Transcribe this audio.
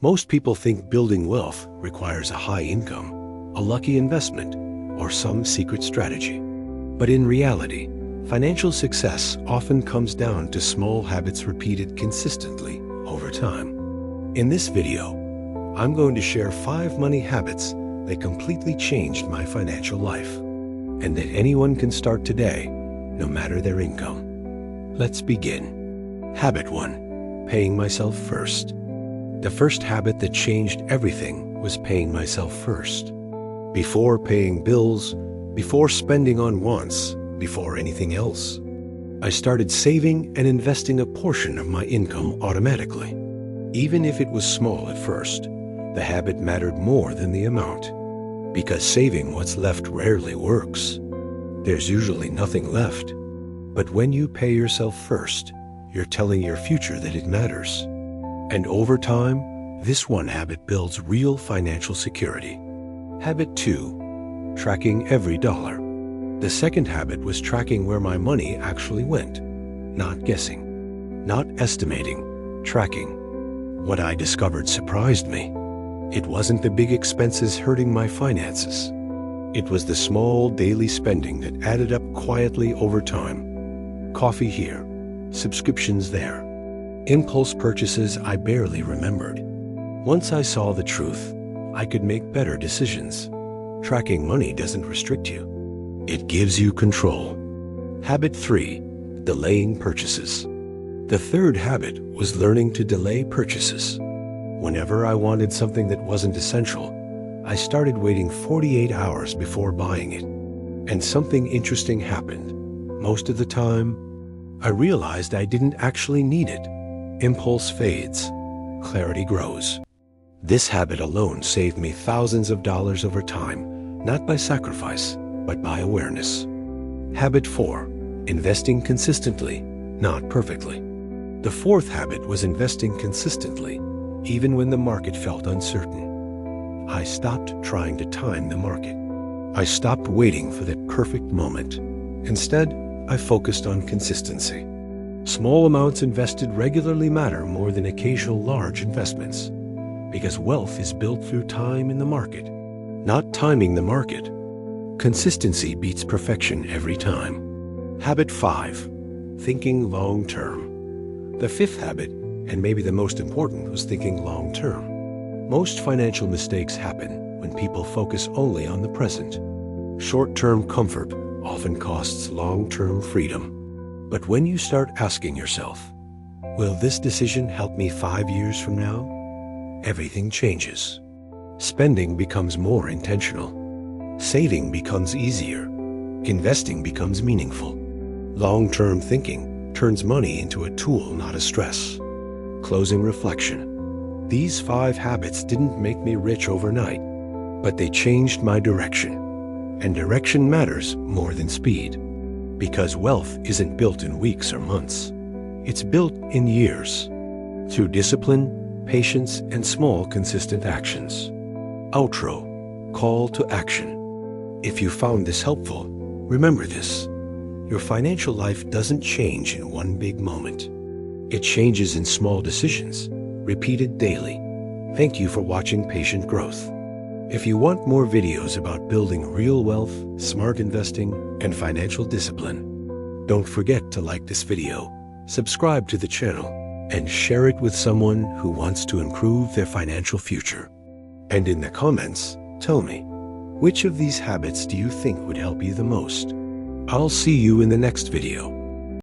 Most people think building wealth requires a high income, a lucky investment, or some secret strategy. But in reality, financial success often comes down to small habits repeated consistently over time. In this video, I'm going to share 5 money habits that completely changed my financial life, and that anyone can start today, no matter their income. Let's begin. Habit 1. Paying myself first. The first habit that changed everything was paying myself first. Before paying bills, before spending on wants, before anything else, I started saving and investing a portion of my income automatically. Even if it was small at first, the habit mattered more than the amount, because saving what's left rarely works. There's usually nothing left. But when you pay yourself first, you're telling your future that it matters. And over time, this one habit builds real financial security. Habit 2. Tracking every dollar. The second habit was tracking where my money actually went. Not guessing, not estimating, tracking. What I discovered surprised me. It wasn't the big expenses hurting my finances. It was the small daily spending that added up quietly over time. Coffee here, subscriptions there. Impulse purchases I barely remembered. Once I saw the truth, I could make better decisions. Tracking money doesn't restrict you. It gives you control. Habit 3. Delaying purchases. The third habit was learning to delay purchases. Whenever I wanted something that wasn't essential, I started waiting 48 hours before buying it. And something interesting happened. Most of the time, I realized I didn't actually need it. Impulse fades, clarity grows. This habit alone saved me thousands of dollars over time, not by sacrifice, but by awareness. Habit 4. Investing consistently, not perfectly. The fourth habit was investing consistently, even when the market felt uncertain. I stopped trying to time the market. I stopped waiting for that perfect moment. Instead, I focused on consistency. Small amounts invested regularly matter more than occasional large investments, because wealth is built through time in the market, not timing the market. Consistency beats perfection every time. Habit 5. Thinking long term. The fifth habit, and maybe the most important, was thinking long term. Most financial mistakes happen when people focus only on the present. Short-term comfort often costs long-term freedom. But when you start asking yourself, will this decision help me 5 years from now? Everything changes. Spending becomes more intentional. Saving becomes easier. Investing becomes meaningful. Long-term thinking turns money into a tool, not a stress. Closing reflection. These 5 habits didn't make me rich overnight, but they changed my direction. And direction matters more than speed. Because wealth isn't built in weeks or months. It's built in years, through discipline, patience, and small, consistent actions. Outro. Call to action. If you found this helpful, remember this. Your financial life doesn't change in one big moment. It changes in small decisions, repeated daily. Thank you for watching Patient Growth. If you want more videos about building real wealth, smart investing, and financial discipline, don't forget to like this video, subscribe to the channel, and share it with someone who wants to improve their financial future. And in the comments, tell me, which of these habits do you think would help you the most? I'll see you in the next video.